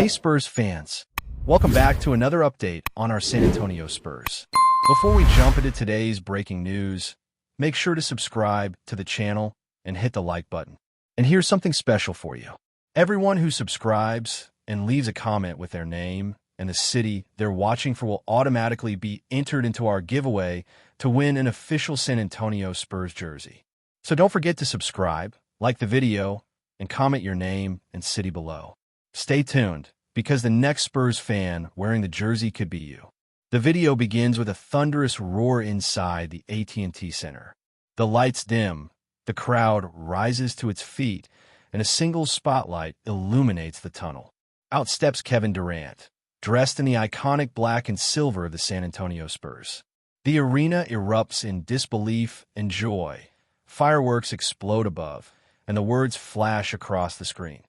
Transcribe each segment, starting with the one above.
Hey Spurs fans, welcome back to another update on our San Antonio Spurs. Before we jump into today's breaking news, make sure to subscribe to the channel and hit the like button. And here's something special for you. Everyone who subscribes and leaves a comment with their name and the city they're watching for will automatically be entered into our giveaway to win an official San Antonio Spurs jersey. So don't forget to subscribe, like the video, and comment your name and city below. Stay tuned, because the next Spurs fan wearing the jersey could be you. The video begins with a thunderous roar inside the AT&T Center. The lights dim, the crowd rises to its feet, and a single spotlight illuminates the tunnel. Out steps Kevin Durant, dressed in the iconic black and silver of the San Antonio Spurs. The arena erupts in disbelief and joy. Fireworks explode above, and the words flash across the screen.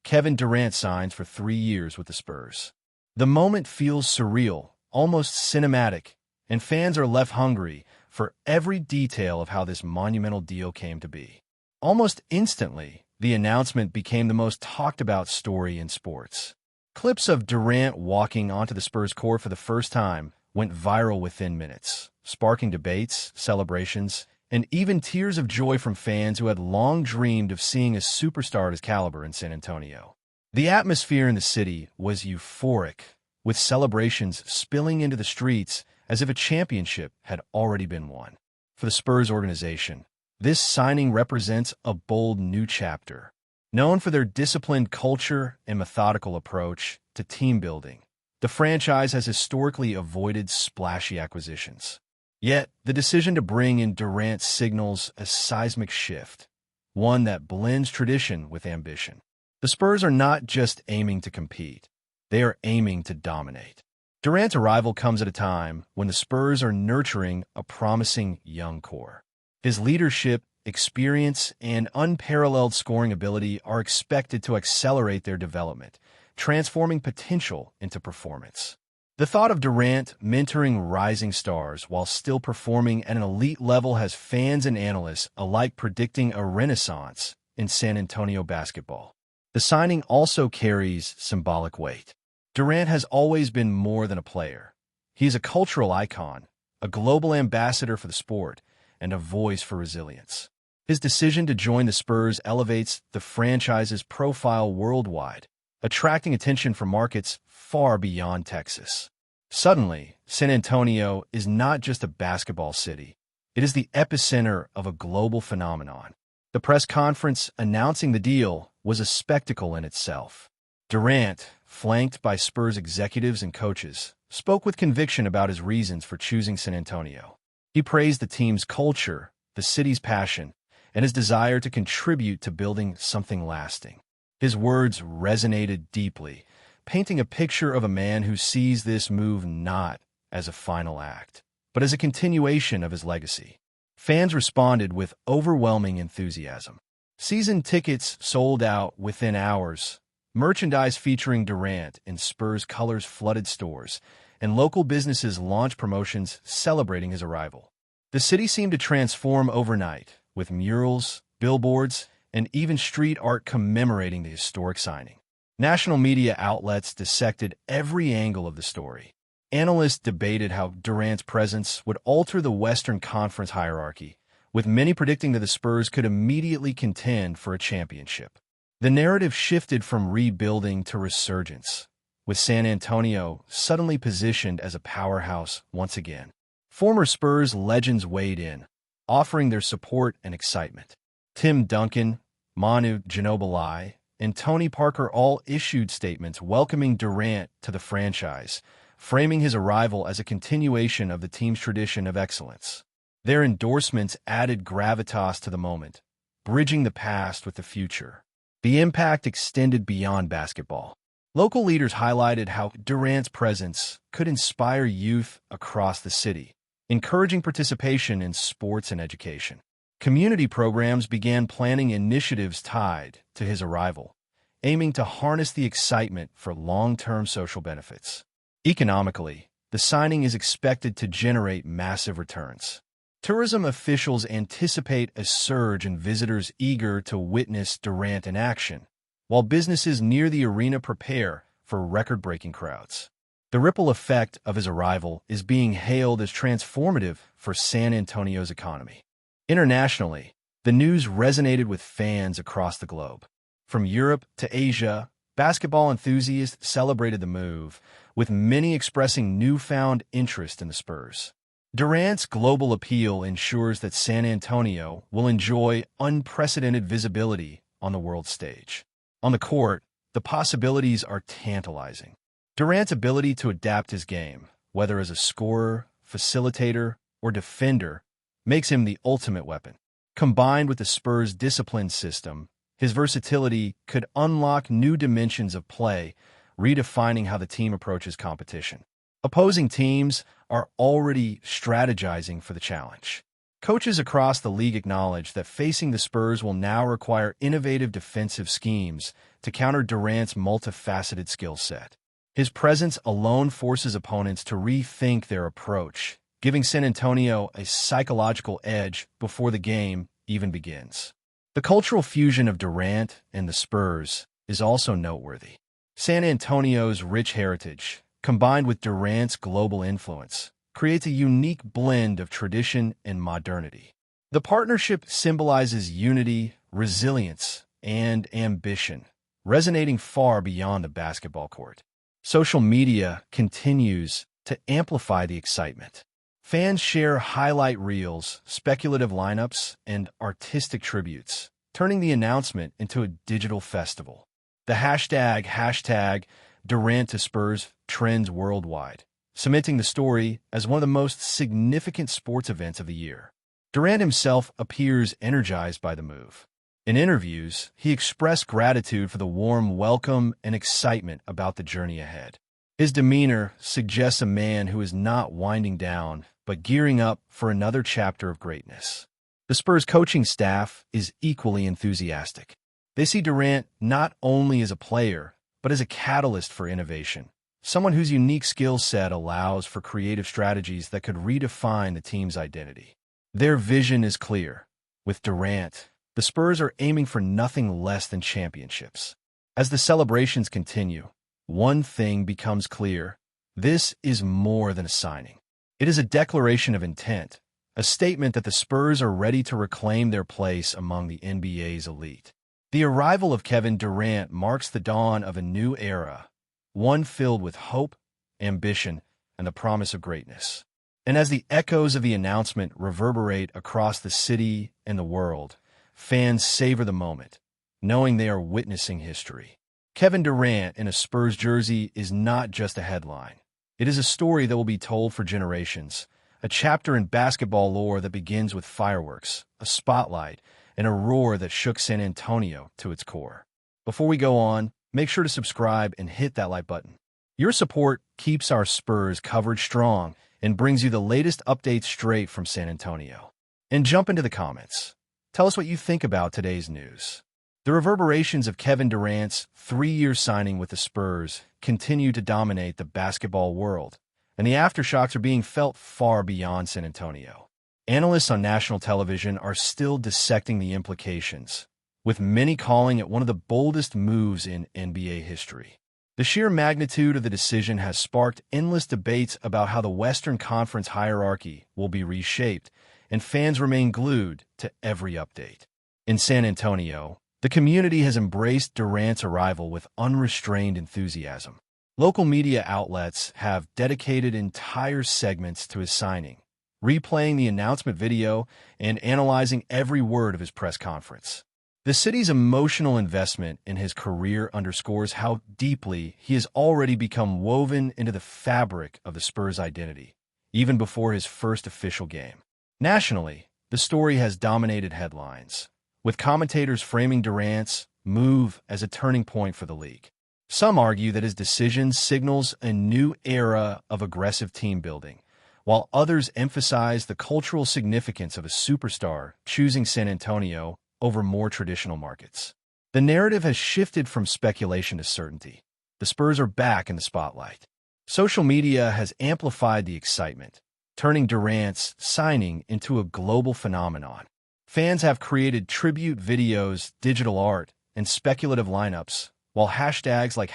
Kevin Durant signs for 3 years with the Spurs. The moment feels surreal, almost cinematic, and fans are left hungry for every detail of how this monumental deal came to be. Almost instantly, the announcement became the most talked-about story in sports. Clips of Durant walking onto the Spurs court for the first time went viral within minutes, sparking debates, celebrations, and even tears of joy from fans who had long dreamed of seeing a superstar of his caliber in San Antonio. The atmosphere in the city was euphoric, with celebrations spilling into the streets as if a championship had already been won. For the Spurs organization, this signing represents a bold new chapter. Known for their disciplined culture and methodical approach to team building, the franchise has historically avoided splashy acquisitions. Yet, the decision to bring in Durant signals a seismic shift, one that blends tradition with ambition. The Spurs are not just aiming to compete, they are aiming to dominate. Durant's arrival comes at a time when the Spurs are nurturing a promising young core. His leadership, experience, and unparalleled scoring ability are expected to accelerate their development, transforming potential into performance. The thought of Durant mentoring rising stars while still performing at an elite level has fans and analysts alike predicting a renaissance in San Antonio basketball. The signing also carries symbolic weight. Durant has always been more than a player. He is a cultural icon, a global ambassador for the sport, and a voice for resilience. His decision to join the Spurs elevates the franchise's profile worldwide, attracting attention from markets far beyond Texas. Suddenly, San Antonio is not just a basketball city. It is the epicenter of a global phenomenon. The press conference announcing the deal was a spectacle in itself. Durant, flanked by Spurs executives and coaches, spoke with conviction about his reasons for choosing San Antonio. He praised the team's culture, the city's passion, and his desire to contribute to building something lasting. His words resonated deeply, painting a picture of a man who sees this move not as a final act, but as a continuation of his legacy. Fans responded with overwhelming enthusiasm. Season tickets sold out within hours, merchandise featuring Durant in Spurs colors flooded stores, and local businesses launched promotions celebrating his arrival. The city seemed to transform overnight, with murals, billboards, and even street art commemorating the historic signing. National media outlets dissected every angle of the story. Analysts debated how Durant's presence would alter the Western Conference hierarchy, with many predicting that the Spurs could immediately contend for a championship. The narrative shifted from rebuilding to resurgence, with San Antonio suddenly positioned as a powerhouse once again. Former Spurs legends weighed in, offering their support and excitement. Tim Duncan, Manu Ginobili, and Tony Parker all issued statements welcoming Durant to the franchise, framing his arrival as a continuation of the team's tradition of excellence. Their endorsements added gravitas to the moment, bridging the past with the future. The impact extended beyond basketball. Local leaders highlighted how Durant's presence could inspire youth across the city, encouraging participation in sports and education. Community programs began planning initiatives tied to his arrival, aiming to harness the excitement for long-term social benefits. Economically, the signing is expected to generate massive returns. Tourism officials anticipate a surge in visitors eager to witness Durant in action, while businesses near the arena prepare for record-breaking crowds. The ripple effect of his arrival is being hailed as transformative for San Antonio's economy. Internationally, the news resonated with fans across the globe. From Europe to Asia, basketball enthusiasts celebrated the move, with many expressing newfound interest in the Spurs. Durant's global appeal ensures that San Antonio will enjoy unprecedented visibility on the world stage. On the court, the possibilities are tantalizing. Durant's ability to adapt his game, whether as a scorer, facilitator, or defender, makes him the ultimate weapon. Combined with the Spurs' disciplined system, his versatility could unlock new dimensions of play, redefining how the team approaches competition. Opposing teams are already strategizing for the challenge. Coaches across the league acknowledge that facing the Spurs will now require innovative defensive schemes to counter Durant's multifaceted skill set. His presence alone forces opponents to rethink their approach, giving San Antonio a psychological edge before the game even begins. The cultural fusion of Durant and the Spurs is also noteworthy. San Antonio's rich heritage, combined with Durant's global influence, creates a unique blend of tradition and modernity. The partnership symbolizes unity, resilience, and ambition, resonating far beyond the basketball court. Social media continues to amplify the excitement. Fans share highlight reels, speculative lineups, and artistic tributes, turning the announcement into a digital festival. The hashtag Durant to Spurs trends worldwide, cementing the story as one of the most significant sports events of the year. Durant himself appears energized by the move. In interviews, he expressed gratitude for the warm welcome and excitement about the journey ahead. His demeanor suggests a man who is not winding down, but gearing up for another chapter of greatness. The Spurs coaching staff is equally enthusiastic. They see Durant not only as a player, but as a catalyst for innovation, someone whose unique skill set allows for creative strategies that could redefine the team's identity. Their vision is clear. With Durant, the Spurs are aiming for nothing less than championships. As the celebrations continue, one thing becomes clear. This is more than a signing. It is a declaration of intent, a statement that the Spurs are ready to reclaim their place among the NBA's elite. The arrival of Kevin Durant marks the dawn of a new era, one filled with hope, ambition, and the promise of greatness. And as the echoes of the announcement reverberate across the city and the world, fans savor the moment, knowing they are witnessing history. Kevin Durant in a Spurs jersey is not just a headline. It is a story that will be told for generations, a chapter in basketball lore that begins with fireworks, a spotlight, and a roar that shook San Antonio to its core. Before we go on, make sure to subscribe and hit that like button. Your support keeps our Spurs coverage strong and brings you the latest updates straight from San Antonio. And jump into the comments. Tell us what you think about today's news. The reverberations of Kevin Durant's 3-year signing with the Spurs continue to dominate the basketball world, and the aftershocks are being felt far beyond San Antonio. Analysts on national television are still dissecting the implications, with many calling it one of the boldest moves in NBA history. The sheer magnitude of the decision has sparked endless debates about how the Western Conference hierarchy will be reshaped, and fans remain glued to every update. In San Antonio, the community has embraced Durant's arrival with unrestrained enthusiasm. Local media outlets have dedicated entire segments to his signing, replaying the announcement video and analyzing every word of his press conference. The city's emotional investment in his career underscores how deeply he has already become woven into the fabric of the Spurs' identity, even before his first official game. Nationally, the story has dominated headlines, with commentators framing Durant's move as a turning point for the league. Some argue that his decision signals a new era of aggressive team building, while others emphasize the cultural significance of a superstar choosing San Antonio over more traditional markets. The narrative has shifted from speculation to certainty. The Spurs are back in the spotlight. Social media has amplified the excitement, turning Durant's signing into a global phenomenon. Fans have created tribute videos, digital art, and speculative lineups, while hashtags like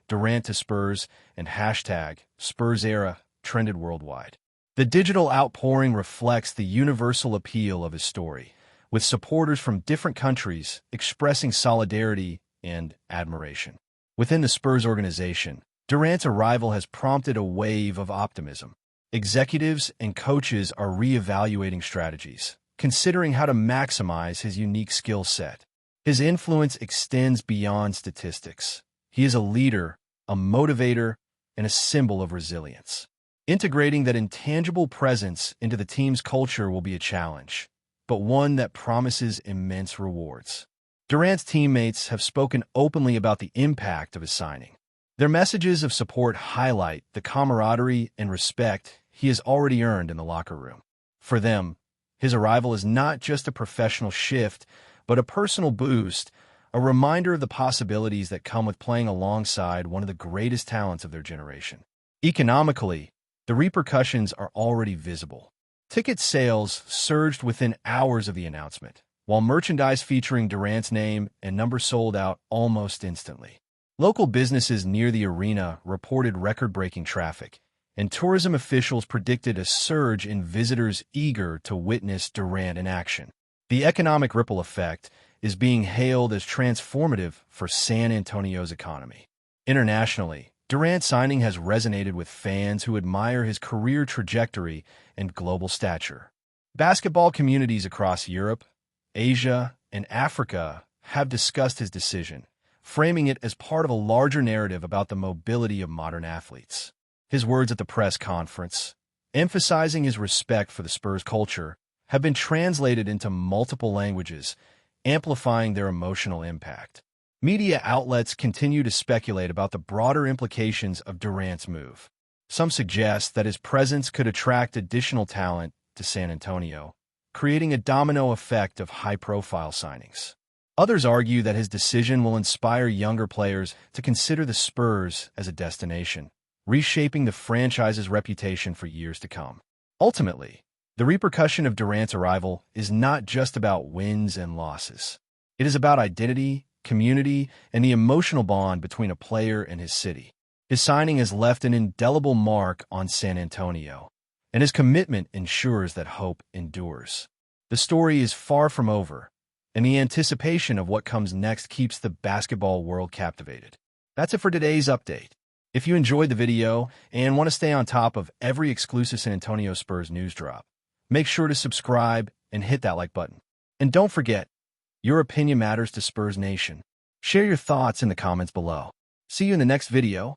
DURANT to Spurs, and hashtag Spurs era trended worldwide. The digital outpouring reflects the universal appeal of his story, with supporters from different countries expressing solidarity and admiration. Within the Spurs organization, Durant's arrival has prompted a wave of optimism. Executives and coaches are re-evaluating strategies, considering how to maximize his unique skill set. His influence extends beyond statistics. He is a leader, a motivator, and a symbol of resilience. Integrating that intangible presence into the team's culture will be a challenge, but one that promises immense rewards. Durant's teammates have spoken openly about the impact of his signing. Their messages of support highlight the camaraderie and respect he has already earned in the locker room. For them, his arrival is not just a professional shift, but a personal boost, a reminder of the possibilities that come with playing alongside one of the greatest talents of their generation. Economically, the repercussions are already visible. Ticket sales surged within hours of the announcement, while merchandise featuring Durant's name and number sold out almost instantly. Local businesses near the arena reported record-breaking traffic, and tourism officials predicted a surge in visitors eager to witness Durant in action. The economic ripple effect is being hailed as transformative for San Antonio's economy. Internationally, Durant's signing has resonated with fans who admire his career trajectory and global stature. Basketball communities across Europe, Asia, and Africa have discussed his decision, framing it as part of a larger narrative about the mobility of modern athletes. His words at the press conference, emphasizing his respect for the Spurs culture, have been translated into multiple languages, amplifying their emotional impact. Media outlets continue to speculate about the broader implications of Durant's move. Some suggest that his presence could attract additional talent to San Antonio, creating a domino effect of high-profile signings. Others argue that his decision will inspire younger players to consider the Spurs as a destination, reshaping the franchise's reputation for years to come. Ultimately, the repercussion of Durant's arrival is not just about wins and losses. It is about identity, community, and the emotional bond between a player and his city. His signing has left an indelible mark on San Antonio, and his commitment ensures that hope endures. The story is far from over, and the anticipation of what comes next keeps the basketball world captivated. That's it for today's update. If you enjoyed the video and want to stay on top of every exclusive San Antonio Spurs news drop, make sure to subscribe and hit that like button. And don't forget, your opinion matters to Spurs Nation. Share your thoughts in the comments below. See you in the next video.